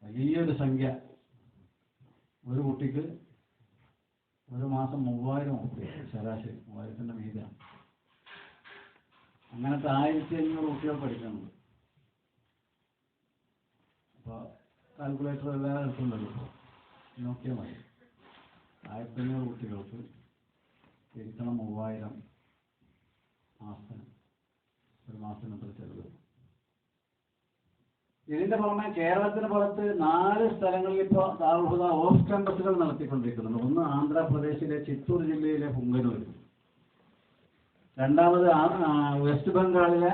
വലിയൊരു സംഖ്യ, ഒരു കുട്ടിക്ക് ഒരു മാസം 3000 ശരാശരി 3000ന്റെ മീതാണ്. അങ്ങനത്തെ 1500 കുട്ടികൾ പഠിക്കുന്നുണ്ട്. അപ്പോൾ കാൽക്കുലേറ്റർ എല്ലാം എടുത്തുണ്ടല്ലോ, നോക്കിയാൽ മതി. 1500 കുട്ടികൾക്ക് തിരിക്കണം 3000 മാസത്തിന്, ഒരു മാസത്തിന് എത്ര ചെലവ്. ഇതിന്റെ പുറമെ കേരളത്തിന് പുറത്ത് 4 സ്ഥലങ്ങളിൽ ഇപ്പോൾ ദാറുൽ ഹുദ ഓഫ് ക്യാമ്പസുകൾ നടത്തിക്കൊണ്ടിരിക്കുന്നുണ്ട്. ഒന്ന് ആന്ധ്രാപ്രദേശിലെ ചിത്തൂർ ജില്ലയിലെ പുങ്കനൂർ, രണ്ടാമത് വെസ്റ്റ് ബംഗാളിലെ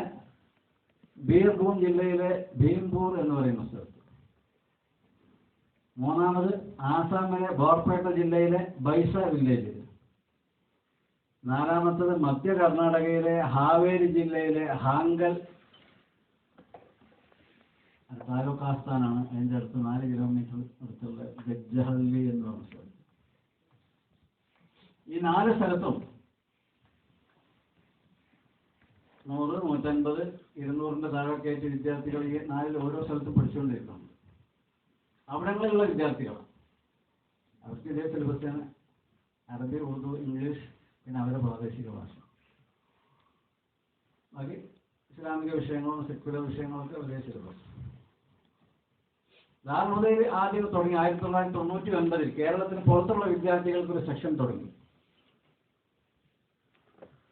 ബീർഭൂം ജില്ലയിലെ ഭീംപൂർ എന്ന് പറയുന്ന സ്ഥലത്ത്, മൂന്നാമത് ആസാമിലെ ബോർപേട്ട ജില്ലയിലെ ബൈസ വില്ലേജിൽ, നാലാമത്തത് മധ്യ കർണാടകയിലെ ഹാവേരി ജില്ലയിലെ ഹാങ്കൽ താലൂക്ക് ആസ്ഥാനാണ്. അതിൻ്റെ അടുത്ത് 4 കിലോമീറ്റർ അടുത്തുള്ള ഗജ്ജഹള്ളി എന്ന് പറഞ്ഞ സ്ഥലം. ഈ 4 സ്ഥലത്തും 100, 150, 200 താഴെയൊക്കെയായിട്ട് വിദ്യാർത്ഥികൾ ഈ 4 ഓരോ സ്ഥലത്തും പഠിച്ചുകൊണ്ടിരിക്കുന്നുണ്ട്. അവിടങ്ങളിലുള്ള വിദ്യാർത്ഥികൾ അവർക്ക് ഇതേ സിലബസാണ്, അറബി, ഉറുദു, ഇംഗ്ലീഷ്, പിന്നെ അവരുടെ പ്രാദേശിക ഭാഷ. ബാക്കി ഇസ്ലാമിക വിഷയങ്ങളും സെക്യുലർ വിഷയങ്ങളൊക്കെ ഒരേ സിലബസ്. ദാറുൽ ഹുദയിൽ ആദ്യം തുടങ്ങി 1999 കേരളത്തിന് പുറത്തുള്ള വിദ്യാർത്ഥികൾക്ക് ഒരു സെക്ഷൻ തുടങ്ങി.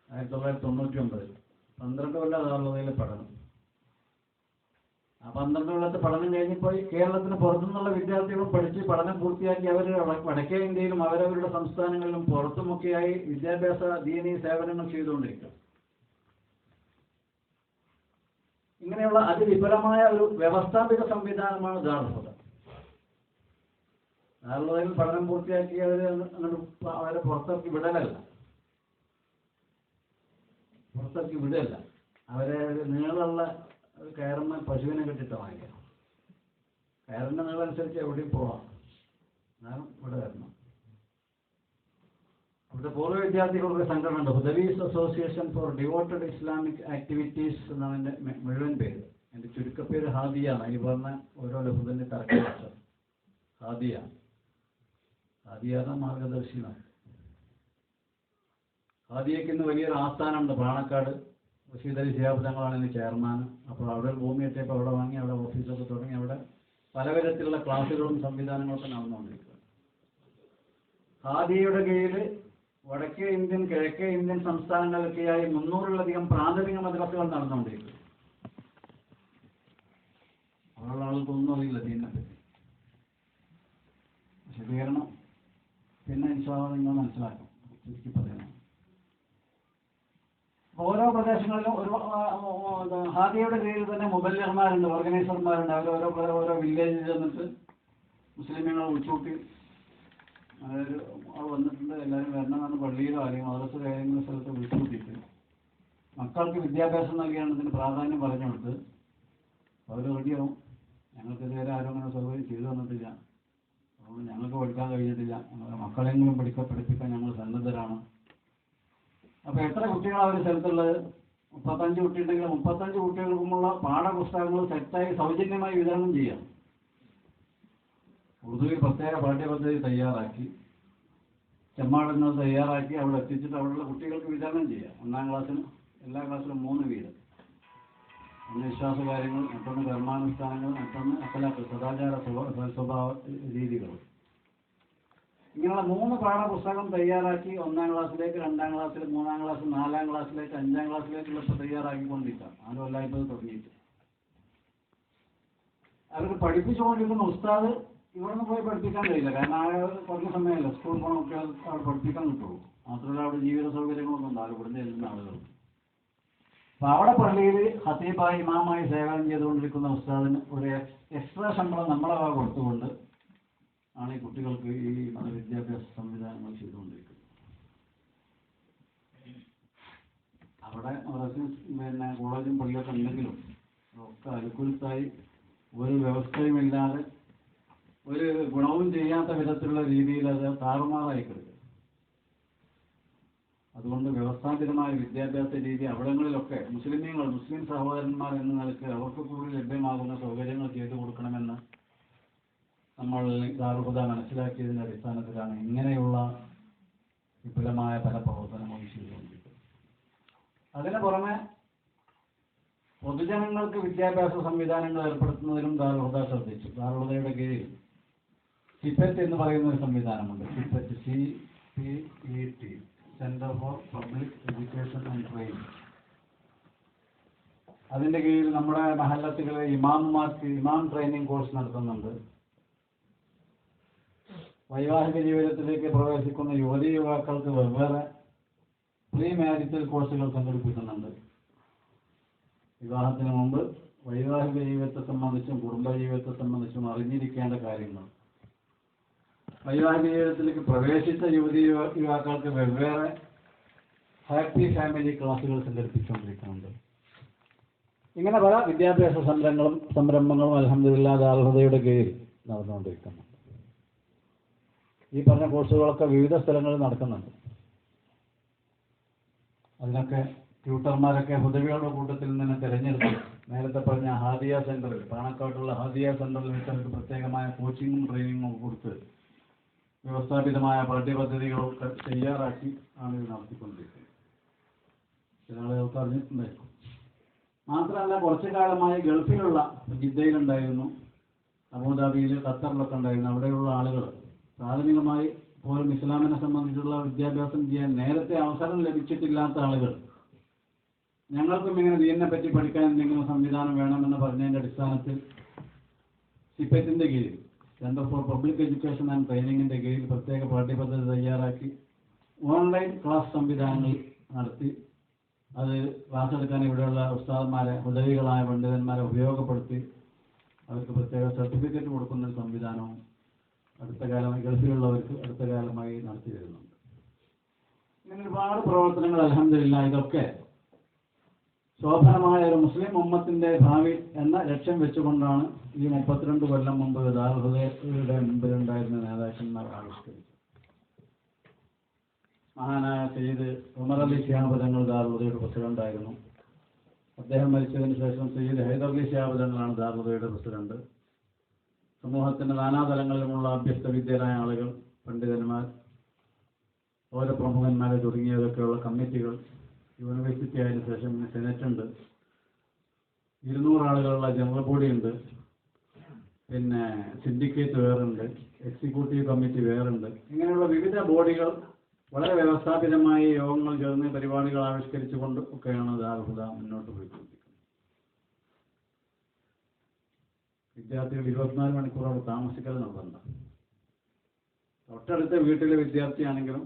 1999 12 കൊല്ലം ദാറുൽ ഹുദയിലെ പഠനം. ആ 12 കൊല്ലത്തെ പഠനം കഴിഞ്ഞപ്പോൾ കേരളത്തിന് പുറത്തുനിന്നുള്ള വിദ്യാർത്ഥികളും പഠിച്ച് പഠനം പൂർത്തിയാക്കി അവർ വടക്കേ ഇന്ത്യയിലും അവരവരുടെ സംസ്ഥാനങ്ങളിലും പുറത്തുമൊക്കെയായി വിദ്യാഭ്യാസ ദീനീ സേവനങ്ങൾ ചെയ്തുകൊണ്ടിരിക്കും. ഇങ്ങനെയുള്ള അതിവിപുലമായ ഒരു വ്യവസ്ഥാപിത സംവിധാനമാണ് ദാറുൽ ഹുദ. ദാറുൽ ഹുദയിൽ പഠനം പൂർത്തിയാക്കി അവരെ പുറത്തിറക്കി വിടലല്ല, അവരെ നീളമുള്ള ഒരു കയറുന്ന പശുവിനെ കെട്ടിട്ട് വാങ്ങിക്കാം. കയറിൻ്റെ നീളമനുസരിച്ച് എവിടെയും പോവാം, എന്നാലും ഇവിടെ വരണം. ഇവിടുത്തെ പൂർവ്വ വിദ്യാർത്ഥികളുടെ സംഘടന ഉണ്ട്, Hudawis association for devoted Islamic activities എന്നാണ് എൻ്റെ മുഴുവൻ പേര്. എൻ്റെ ചുരുക്കപ്പേര് ഹാദിയാണ്. ഈ പറഞ്ഞ ഓരോ ലഹുദൻ്റെ തർക്കം ഹാദിയാണ് മാർഗദർശിയാണ്. ഹാദിയയ്ക്ക് ഇന്ന് വലിയൊരു ആസ്ഥാനമുണ്ട് പാണക്കാട്. ബഷീർ അലി ശിഹാബ് തങ്ങളാണ് ഇന്ന് ചെയർമാൻ. അപ്പോൾ അവിടെ ഭൂമി എത്തിയപ്പോൾ അവിടെ വാങ്ങി, അവിടെ ഓഫീസൊക്കെ തുടങ്ങി, അവിടെ പലവിധത്തിലുള്ള ക്ലാസുകളും സംവിധാനങ്ങളൊക്കെ നടന്നുകൊണ്ടിരിക്കുക. ഹാദിയയുടെ കീഴിൽ വടക്കേ ഇന്ത്യൻ, കിഴക്കേ ഇന്ത്യൻ സംസ്ഥാനങ്ങളിലൊക്കെയായി 300-ലധികം പ്രാഥമിക മദ്രസകൾ നടന്നുകൊണ്ടിരിക്കും. അവിടെയുള്ള ആൾക്കൊന്നും അറിയില്ല ദീനിനെപ്പറ്റി. വിശദീകരണം പിന്നെ ഇൻഷാ അല്ലാഹ് നിങ്ങൾ മനസ്സിലാക്കും. ചുരുക്കി പറയണം, ഓരോ പ്രദേശങ്ങളിലും ഒരു ഹാദിയയുടെ കീഴിൽ തന്നെ മുബല്ലിഗ്മാരുണ്ട്, ഓർഗനൈസർമാരുണ്ട്. അവർ ഓരോ വില്ലേജിൽ ചെന്നിട്ട് മുസ്ലിമീങ്ങളെ വിളിച്ചുകൂട്ടി, അതായത് വന്നിട്ടുണ്ട് എല്ലാവരും വരണമെന്നാണ് പള്ളിയിലോ അല്ലെങ്കിൽ മദ്രസ ഏതെങ്കിലും സ്ഥലത്ത് വിളിച്ചുകൂട്ടിയിട്ട് മക്കൾക്ക് വിദ്യാഭ്യാസം നൽകിയാണ് ഇതിന് പ്രാധാന്യം പറഞ്ഞു കൊടുത്ത് അവർ റെഡിയാവും. ഞങ്ങൾക്ക് ഇതുവരെ ആരും അങ്ങനെ സൗകര്യം ചെയ്തു തന്നിട്ടില്ല, അതുകൊണ്ട് ഞങ്ങൾക്ക് പഠിക്കാൻ കഴിഞ്ഞിട്ടില്ല, ഞങ്ങളുടെ മക്കളെങ്കിലും പഠിപ്പിക്കാൻ ഞങ്ങൾ സന്നദ്ധരാണ്. അപ്പോൾ എത്ര കുട്ടികളാണ് ഒരു സ്ഥലത്തുള്ളത്? 35 കുട്ടിയുണ്ടെങ്കിൽ 35 കുട്ടികൾക്കുമുള്ള പാഠപുസ്തകങ്ങൾ സെറ്റായി സൗജന്യമായി വിതരണം ചെയ്യാം. ഉറുദുവിൽ പ്രത്യേക പാഠ്യപദ്ധതി തയ്യാറാക്കി, ചെമ്മാടങ്ങൾ തയ്യാറാക്കി അവിടെ എത്തിച്ചിട്ട് അവിടെയുള്ള കുട്ടികൾക്ക് വിതരണം ചെയ്യാം. 1-ാം ക്ലാസ്സിന് എല്ലാ ക്ലാസ്സിലും 3 വീതം. ഒന്ന് വിശ്വാസകാര്യങ്ങൾ, മറ്റൊന്ന് കർമാനുഷ്ഠാനങ്ങൾ, മറ്റൊന്ന് അഖലാഖ് സദാചാര സ്വഭാവ രീതികൾ. ഇങ്ങനെയുള്ള 3 പാഠപുസ്തകം തയ്യാറാക്കി 1-ാം ക്ലാസ്സിലേക്ക്, 2-ാം ക്ലാസ്സിൽ, 3-ാം ക്ലാസ്, 4-ാം ക്ലാസ്സിലേക്ക്, 5-ാം ക്ലാസ്സിലേക്കുള്ള തയ്യാറാക്കിക്കൊണ്ടിരിക്കാം. 4 കൊല്ലമായിട്ട് തുടങ്ങിയിട്ട് അവർക്ക് പഠിപ്പിച്ചുകൊണ്ടിരിക്കുന്ന ഉസ്താദ് ഇവിടെ നിന്ന് പോയി പഠിപ്പിക്കാൻ കഴിയില്ല, കാരണം ആ കുറഞ്ഞ സമയമല്ല. സ്കൂൾ പോകണ കുട്ടികൾ അവിടെ പഠിപ്പിക്കാൻ കിട്ടുള്ളൂ. മാത്രമല്ല അവിടെ ജീവിത സൗകര്യങ്ങളൊന്നും ഉണ്ടാവില്ല ഇവിടുന്ന് ചെല്ലുന്ന ആളുകൾ. അപ്പോൾ അവിടെ പള്ളിയിൽ ഖതീബായി ഇമാമായി സേവനം ചെയ്തുകൊണ്ടിരിക്കുന്ന ഉസ്താദിന് ഒരു എക്സ്ട്രാ ശമ്പളം നമ്മളെ വക കൊടുത്തുകൊണ്ട് ആണ് ഈ കുട്ടികൾക്ക് ഈ മതവിദ്യാഭ്യാസ സംവിധാനങ്ങൾ ചെയ്തുകൊണ്ടിരിക്കുന്നത്. അവിടെ പിന്നെ കോളേജും പള്ളിയൊക്കെ ഉണ്ടെങ്കിലും ഒക്കെ അനുകൂലത്തായി ഒരു വ്യവസ്ഥയുമില്ലാതെ ഒരു ഗുണവും ചെയ്യാത്ത വിധത്തിലുള്ള രീതിയിൽ അത് താറുമാറായി കിടക്കും. അതുകൊണ്ട് വ്യവസ്ഥാപിതമായ വിദ്യാഭ്യാസ രീതി അവിടങ്ങളിലൊക്കെ മുസ്ലിം സഹോദരന്മാർ എന്ന നിലയ്ക്ക് അവർക്ക് കൂടി ലഭ്യമാകുന്ന സൗകര്യങ്ങൾ ചെയ്തു കൊടുക്കണമെന്ന് നമ്മൾ ദാറുൽ ഹുദ മനസ്സിലാക്കിയതിൻ്റെ അടിസ്ഥാനത്തിലാണ് ഇങ്ങനെയുള്ള വിപുലമായ പല പ്രവർത്തനങ്ങളും ചെയ്തുകൊണ്ടിരിക്കുന്നത്. അതിന് പുറമെ പൊതുജനങ്ങൾക്ക് വിദ്യാഭ്യാസ സംവിധാനങ്ങൾ ഏർപ്പെടുത്തുന്നതിനും ദാറുൽ ഹുദ ശ്രദ്ധിച്ചു. ദാറുൽ ഹുദയുടെ കീഴിൽ സിപെറ്റ് എന്ന് പറയുന്ന ഒരു സംവിധാനമുണ്ട്. CIPET, CPET, centre for public education and training. അതിന്റെ കീഴിൽ നമ്മുടെ മഹല്ലത്തുകളിലെ ഇമാമുമാർക്ക് ഇമാം ട്രെയിനിങ് കോഴ്സ് നടത്തുന്നുണ്ട്. വൈവാഹിക ജീവിതത്തിലേക്ക് പ്രവേശിക്കുന്ന യുവതി യുവാക്കൾക്ക് വെവ്വേറെ പ്രീ മാരിറ്റൽ കോഴ്സുകൾ സംഘടിപ്പിക്കുന്നുണ്ട്. വിവാഹത്തിന് മുമ്പ് വൈവാഹിക ജീവിതത്തെ സംബന്ധിച്ചും കുടുംബജീവിതത്തെ സംബന്ധിച്ചും അറിഞ്ഞിരിക്കേണ്ട കാര്യങ്ങൾ, വൈവാഹിക ജീവിതത്തിലേക്ക് പ്രവേശിച്ച യുവതി യുവാക്കൾക്ക് വെവ്വേറെ ഹാപ്പി ഫാമിലി ക്ലാസുകൾ സംഘടിപ്പിച്ചുകൊണ്ടിരിക്കുന്നുണ്ട്. ഇങ്ങനെ പല വിദ്യാഭ്യാസ സംരംഭങ്ങളും അൽഹംദുലില്ലാഹ് ദാറുൽ ഹുദയുടെ കീഴിൽ നടന്നുകൊണ്ടിരിക്കുന്നു. ഈ പറഞ്ഞ കോഴ്സുകളൊക്കെ വിവിധ സ്ഥലങ്ങളിൽ നടക്കുന്നുണ്ട്. അതിനൊക്കെ ട്യൂട്ടർമാരൊക്കെ ഹുദവിയുടെ കൂട്ടത്തിൽ നിന്ന് തിരഞ്ഞെടുത്ത് നേരത്തെ പറഞ്ഞ ഹാദിയ സെന്ററിൽ, പാണക്കാട്ടുള്ള ഹാദിയ സെന്ററിൽ വെച്ചവർക്ക് പ്രത്യേകമായ കോച്ചിങ്ങും ട്രെയിനിങ്ങും കൊടുത്ത് വ്യവസ്ഥാപിതമായ പാഠ്യപദ്ധതികളൊക്കെ തയ്യാറാക്കി ആണ് ഇത് നടത്തിക്കൊണ്ടിരിക്കുന്നത്. ചില ആളുകൾക്ക് അറിഞ്ഞിട്ടുണ്ടായിരുന്നു. മാത്രമല്ല കുറച്ചു കാലമായി ഗൾഫിലുള്ള ജിദ്ദയിലുണ്ടായിരുന്നു, അബുദാബിയിൽ, ഖത്തറിലൊക്കെ ഉണ്ടായിരുന്നു. അവിടെയുള്ള ആളുകൾ പ്രാഥമികമായി പോലും ഇസ്ലാമിനെ സംബന്ധിച്ചുള്ള വിദ്യാഭ്യാസം ചെയ്യാൻ നേരത്തെ അവസരം ലഭിച്ചിട്ടില്ലാത്ത ആളുകൾ ഞങ്ങൾക്കും ഇങ്ങനെ ദീനിനെ പറ്റി പഠിക്കാൻ എന്തെങ്കിലും സംവിധാനം വേണമെന്ന് പറഞ്ഞതിൻ്റെ അടിസ്ഥാനത്തിൽ സിപെറ്റിൻ്റെ കീഴിൽ, centre for public education and ട്രെയിനിങ്ങിൻ്റെ കീഴിൽ പ്രത്യേക പാഠ്യപദ്ധതി തയ്യാറാക്കി ഓൺലൈൻ ക്ലാസ് സംവിധാനങ്ങൾ നടത്തി അത് ക്ലാസ് എടുക്കാൻ ഇവിടെയുള്ള ഉസ്താദന്മാരെ, ഹുദവികളായ പണ്ഡിതന്മാരെ ഉപയോഗപ്പെടുത്തി അവർക്ക് പ്രത്യേക സർട്ടിഫിക്കറ്റ് കൊടുക്കുന്ന ഒരു സംവിധാനവും അടുത്ത കാലമായി ഗൾഫിലുള്ളവർക്ക് അടുത്ത കാലമായി നടത്തി വരുന്നുണ്ട്. ഇങ്ങനെ ഒരുപാട് പ്രവർത്തനങ്ങൾ അൽഹംദുലില്ലാഹ് ഇതൊക്കെ ശോഭനമായ ഒരു മുസ്ലിം ഉമ്മത്തിന്റെ ഭാവി എന്ന ലക്ഷ്യം വെച്ചുകൊണ്ടാണ് ഈ 32 കൊല്ലം മുമ്പ് ദാറുൽ ഹുദയുടെ മുമ്പിലുണ്ടായിരുന്ന നേതാക്കന്മാർ ആവിഷ്കരിച്ചത്. മഹാനായ സയ്യിദ് ഉമർ അലി ശിഹാബ് തങ്ങൾ ദാറുൽ ഹുദയുടെ പ്രസിഡന്റായിരുന്നു. അദ്ദേഹം മരിച്ചതിന് ശേഷം സയ്യിദ് ഹൈദർ അലി ശിഹാബ് തങ്ങളാണ് ദാറുൽ ഹുദയുടെ പ്രസിഡന്റ്. സമൂഹത്തിന്റെ നാനാതലങ്ങളിലുമുള്ള അഭ്യസ്ത വിദ്യരായ ആളുകൾ, പണ്ഡിതന്മാർ, ഓരോ പ്രമുഖന്മാരെ തുടങ്ങിയതൊക്കെയുള്ള കമ്മിറ്റികൾ, യൂണിവേഴ്സിറ്റി ആയതിനു ശേഷം സെനറ്റ് ഉണ്ട്, 200 ആളുകളുള്ള ജനറൽ ബോഡി ഉണ്ട്, പിന്നെ സിൻഡിക്കേറ്റ് വേറുണ്ട്, എക്സിക്യൂട്ടീവ് കമ്മിറ്റി വേറുണ്ട്. ഇങ്ങനെയുള്ള വിവിധ ബോഡികൾ വളരെ വ്യവസ്ഥാപിതമായി യോഗങ്ങൾ ചേർന്ന് പരിപാടികൾ ആവിഷ്കരിച്ചുകൊണ്ട് ഒക്കെയാണ് ദാറുൽ ഹുദ മുന്നോട്ട് പോയിക്കൊണ്ടിരിക്കുന്നത്. വിദ്യാർത്ഥികൾ 24 മണിക്കൂർ അവിടെ താമസിക്കൽ നിർബന്ധം. തൊട്ടടുത്ത വീട്ടിലെ വിദ്യാർത്ഥിയാണെങ്കിലും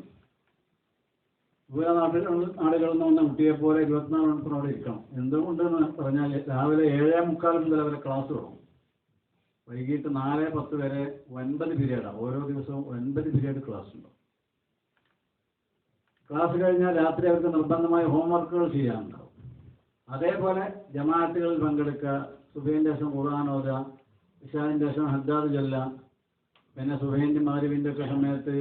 ദൂര നാടുകളിൽ നിന്ന് വന്ന കുട്ടിയെ പോലെ 24 മണിക്കൂർ അവിടെ ഇരിക്കണം. എന്തുകൊണ്ടെന്ന് പറഞ്ഞാൽ രാവിലെ 7:45 മുതൽ അവരെ ക്ലാസ് തുടങ്ങും. വൈകിട്ട് 4:10 വരെ 9 പീരീഡാണ്. ഓരോ ദിവസവും 9 പീരീഡ് ക്ലാസ് ഉണ്ടാവും. ക്ലാസ് കഴിഞ്ഞാൽ രാത്രി അവർക്ക് നിർബന്ധമായ ഹോംവർക്കുകൾ ചെയ്യാനുണ്ടാവും. അതേപോലെ ജമാഅത്തുകളിൽ പങ്കെടുക്കുക, സുബഹിന്റെ ശേഷം ഖുർആൻ ഓതുക, ഇശാഇന്റെ ശേഷം ഹദ്ദാദ് ചൊല്ല, പിന്നെ സുബഹിന്റെ മഗ്‌രിബിന്റെ ഒക്കെ സമയത്ത്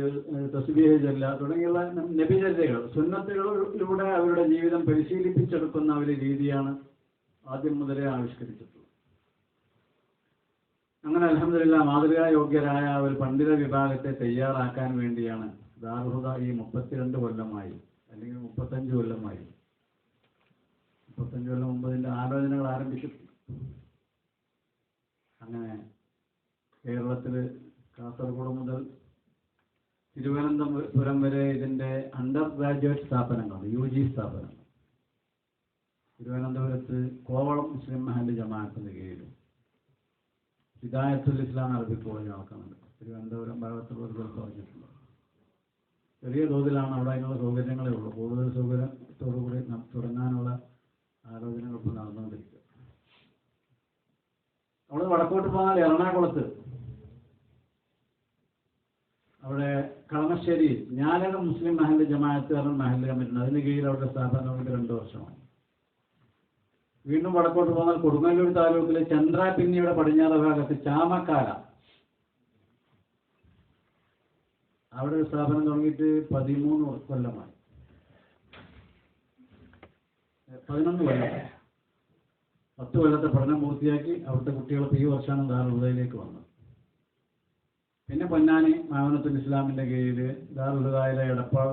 തസ്ബീഹ് ചൊല്ല തുടങ്ങിയുള്ള നബിചര്യകൾ, സുന്നത്തുകളിലൂടെ അവരുടെ ജീവിതം പരിശീലിപ്പിച്ചെടുക്കുന്ന ഒരു രീതിയാണ് ആദ്യം മുതലേ ആവിഷ്കരിച്ചിട്ടുള്ളത്. അങ്ങനെ അൽഹംദുലില്ലാഹ് മാതൃകായോഗ്യരായ ഒരു പണ്ഡിത വിഭാഗത്തെ തയ്യാറാക്കാൻ വേണ്ടിയാണ് ദാറുൽ ഹുദ ഈ 32 കൊല്ലമായി അല്ലെങ്കിൽ 35 കൊല്ലമായി 35 കൊല്ലം മുമ്പ് ഇതിൻ്റെ ആലോചനകൾ ആരംഭിച്ചിട്ടുണ്ട്. അങ്ങനെ കേരളത്തിൽ കാസർഗോഡ് മുതൽ തിരുവനന്തപുരം വരെ ഇതിൻ്റെ അണ്ടർ ഗ്രാജുവേറ്റ് സ്ഥാപനങ്ങളുണ്ട്, UG സ്ഥാപനങ്ങൾ. തിരുവനന്തപുരത്ത് കോവളം മുസ്ലിം മഹല്ല് ജമാഅത്തിന്റെ കീഴിലും ഹിദായത്തുൽ ഇസ്ലാം അറബിക് കോളേജ് നടക്കുന്നുണ്ട്. തിരുവനന്തപുരം ഭാഗത്തുള്ളവർ പറഞ്ഞിട്ടുണ്ട്. ചെറിയ തോതിലാണ് അവിടെ അതിനുള്ള സൗകര്യങ്ങളേ ഉള്ളൂ. കൂടുതൽ സൗകര്യത്തോടുകൂടി തുടങ്ങാനുള്ള ആലോചനകൾ ഇപ്പോൾ നടന്നുകൊണ്ടിരിക്കുക. അവിടെ വടക്കോട്ട് പോകാൻ എറണാകുളത്ത് അവിടെ കളമശ്ശേരി ഞാനകം മുസ്ലിം മഹല്ല് ജമാഅത്ത് മഹല്ല് കമ്മിറ്റി, അതിന് കീഴിൽ അവിടെ സ്ഥാപനം 2 വർഷമായി. വീണ്ടും വടക്കോട്ട് പോന്നാൽ കൊടുങ്ങല്ലൂർ താലൂക്കിലെ ചന്ദ്രാപിന്നിയുടെ പടിഞ്ഞാറ് ഭാഗത്ത് ചാമക്കാല, അവിടെ ഒരു സ്ഥാപനം തുടങ്ങിയിട്ട് 13 കൊല്ലമായി, 11 കൊല്ലം, 10 കൊല്ലത്തെ പഠനം പൂർത്തിയാക്കി അവിടുത്തെ കുട്ടികൾക്ക് ഈ വർഷമാണ് ദാറുൽ ഹുദയിലേക്ക് വന്നത്. പിന്നെ പൊന്നാനി മാവനത്തുൽ ഇസ്ലാമിന്റെ കീഴിൽ ദാറുൽ ഹുദയിലെ എടപ്പാൾ,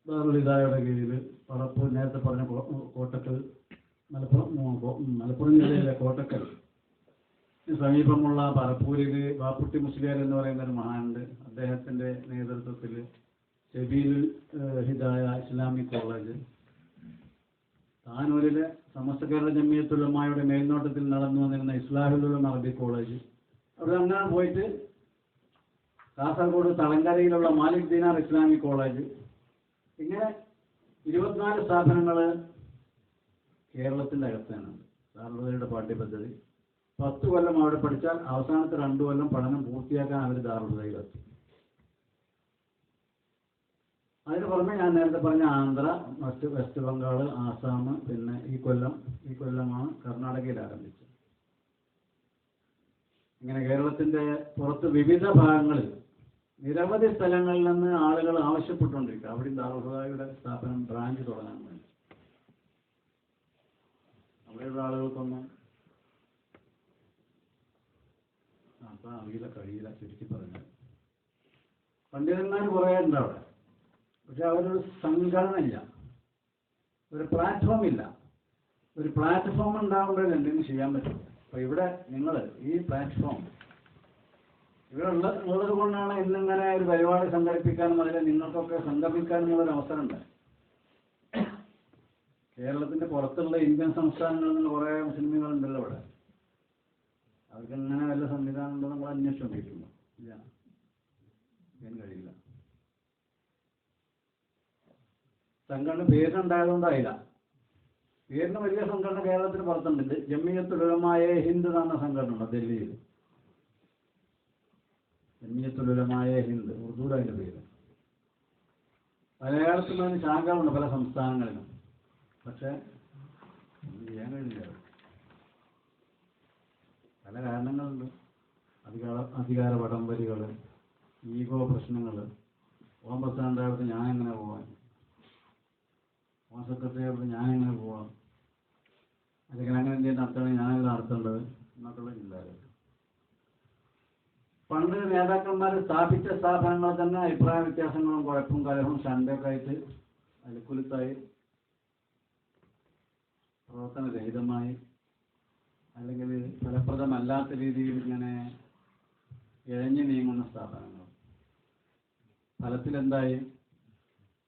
ദാറുൽ ഹിദായയുടെ കീഴിൽ പറപ്പൂർ, നേരത്തെ പറഞ്ഞ കോട്ടക്കൽ, മലപ്പുറം ജില്ലയിലെ കോട്ടക്കൽ സമീപമുള്ള പറപ്പൂരിൽ വാപ്പുട്ടി മുസ്ലിയാർ എന്ന് പറയുന്ന ഒരു മഹാനുണ്ട്. അദ്ദേഹത്തിൻ്റെ നേതൃത്വത്തിൽ സെബീൽ ഹിദായ ഇസ്ലാമിക് കോളേജ്, താനൂരിലെ സമസ്ത കേരള ജമിയത്തുൽ ഉലമായുടെ മേൽനോട്ടത്തിൽ നടന്നു വന്നിരുന്ന ഇസ്ലാഹുൽ ഉലമ അറബി കോളേജ്, അവിടെ അങ്ങനെ പോയിട്ട് കാസർഗോഡ് തളങ്കരയിലുള്ള മാലിക് ദീനാർ ഇസ്ലാമിക് കോളേജ്, ഇങ്ങനെ 24 സ്ഥാപനങ്ങൾ കേരളത്തിൻ്റെ അകത്താണ്. ദാറുൽ പാഠ്യപദ്ധതി 10 കൊല്ലം അവിടെ പഠിച്ചാൽ അവസാനത്തെ 2 കൊല്ലം പഠനം പൂർത്തിയാക്കാൻ അവർ ദാറുൽ. അതിന് പുറമെ ഞാൻ നേരത്തെ പറഞ്ഞ ആന്ധ്ര, വെസ്റ്റ് ബംഗാൾ, ആസാം, പിന്നെ ഈ കൊല്ലമാണ് കർണാടകയിൽ ആരംഭിച്ചത്. ഇങ്ങനെ കേരളത്തിൻ്റെ പുറത്ത് വിവിധ ഭാഗങ്ങളിൽ നിരവധി സ്ഥലങ്ങളിൽ നിന്ന് ആളുകൾ ആവശ്യപ്പെട്ടുകൊണ്ടിരിക്കുക അവിടെ ദാറുൽ സ്ഥാപനം ബ്രാഞ്ച് തുടങ്ങാൻ വേണ്ടി. അവിടെയുള്ള ആളുകൾക്കൊന്നും കഴിയില്ല ചുരുക്കി പറഞ്ഞാൽ. പണ്ഡിതന്മാർ കുറേ ഉണ്ട് അവിടെ, പക്ഷെ അവരൊരു സംഘടന ഇല്ല, ഒരു പ്ലാറ്റ്ഫോം ഇല്ല. ഒരു പ്ലാറ്റ്ഫോം ഉണ്ടാകുമ്പോഴേ എന്തെങ്കിലും ചെയ്യാൻ പറ്റും. അപ്പോൾ ഇവിടെ നിങ്ങൾ ഈ പ്ലാറ്റ്ഫോം ഇവിടെ ഉള്ളത് കൊണ്ടാണ് ഇന്നിങ്ങനെ ഒരു പരിപാടി സംഘടിപ്പിക്കാനും അതിൽ നിങ്ങൾക്കൊക്കെ സംഘടിപ്പിക്കാനുമുള്ളൊരു അവസരമുണ്ട്. കേരളത്തിൻ്റെ പുറത്തുള്ള ഇന്ത്യൻ സംസ്ഥാനങ്ങളിൽ നിന്ന് കുറേ മുസ്ലിമുകളുണ്ടല്ലോ ഇവിടെ. അവർക്ക് ഇങ്ങനെ വല്ല സംവിധാനം ഉണ്ടോ നമ്മൾ അന്വേഷിച്ചു നോക്കിയിട്ടുണ്ടോ? ഇല്ല, ചെയ്യാൻ കഴിയില്ല. സംഘടന പേരിനുണ്ടായതുകൊണ്ടായില്ല. പേരിന് വലിയ സംഘടന കേരളത്തിന് പുറത്തുണ്ട്. ജമിയത്തുൽ ഉലമായെ ഹിന്ദ് എന്ന സംഘടന ഉണ്ട് ഡൽഹിയിൽ. ജമിയത്തുൽ ഉലമായെ ഹിന്ദ്, ഉറുദു അതിൻ്റെ പേര്. മലയാളത്തിൽ അതിന് ശാഖകളുണ്ട് പല സംസ്ഥാനങ്ങളിലും, പക്ഷെ ചെയ്യാൻ കഴിയില്ല. പല കാരണങ്ങളുണ്ട്. അധികാര വടംവലികൾ, ഈഗോ പ്രശ്നങ്ങൾ. ഓം പ്രസിഡൻ്റായിട്ട് ഞാൻ എങ്ങനെ പോകാൻ, ഓം സെക്രട്ടറിയായിട്ട് ഞാൻ എങ്ങനെ പോകാം, അല്ലെങ്കിൽ അങ്ങനെ എന്തെങ്കിലും നടത്തണമെങ്കിൽ ഞാനല്ല നടത്തേണ്ടത് എന്നൊക്കെയുള്ള ചിന്താഗതി. പണ്ട് നേതാക്കന്മാർ സ്ഥാപിച്ച സ്ഥാപനങ്ങൾ തന്നെ അഭിപ്രായ വ്യത്യാസങ്ങളും കുഴപ്പവും കലഹവും ശണ്ടയൊക്കെ ആയിട്ട് അലുക്കുലുത്തായി പ്രവർത്തനരഹിതമായി, അല്ലെങ്കിൽ ഫലപ്രദമല്ലാത്ത രീതിയിൽ ഇങ്ങനെ ഇഴഞ്ഞു നീങ്ങുന്ന സ്ഥാപനങ്ങൾ. ഫലത്തിലെന്തായി?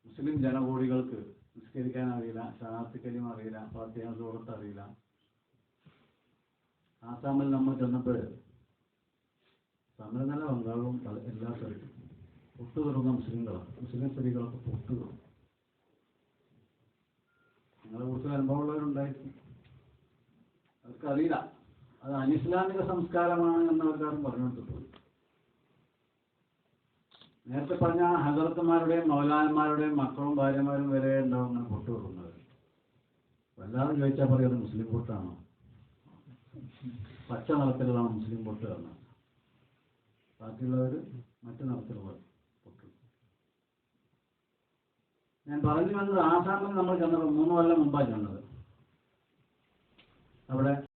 മുസ്ലിം ജനകോടികൾക്ക് നിസ്കരിക്കാൻ അറിയില്ല, ഷഹാദത്ത് കലിമ അറിയില്ല, ഫാത്തിഹ സൂറത്ത് അറിയില്ല. ആസാമിൽ നമ്മൾ ചെന്നപ്പോൾ തമിഴ്നാട് ബംഗാളും എല്ലാ സ്ഥലത്തും പൊട്ടു തുറന്ന മുസ്ലിങ്ങളാണ്. മുസ്ലിം സ്ത്രീകളൊക്കെ പൊട്ടു തുറന്നു. നിങ്ങളെ കുറിച്ച് അനുഭവമുള്ളവരുണ്ടായിരിക്കും, അവർക്കറിയില്ല. അത് അനിസ്ലാമിക സംസ്കാരമാണ് എന്നവർക്കാരും പറഞ്ഞുകൊടുത്തു പോയി. നേരത്തെ പറഞ്ഞ ഹസരത്തുമാരുടെയും മൗലാനന്മാരുടെയും മക്കളും ഭാര്യമാരും വരെ ഉണ്ടാവും അങ്ങനെ പൊട്ടു തുറന്നത്. വല്ലാതെ ചോദിച്ചാൽ പറയുന്നത് മുസ്ലിം പൊട്ടാണോ, പച്ച നിറത്തിലുള്ളതാണ് മുസ്ലിം പൊട്ട് എന്ന്. ബാക്കിയുള്ളവർ മറ്റു നിറത്തിലുള്ള പൊട്ട്. ഞാൻ പറഞ്ഞു വന്നത് ആസാമിൽ നമ്മൾ ചെന്നത് 3 കൊല്ലം മുമ്പാണ് ചെന്നത്. അവിടെ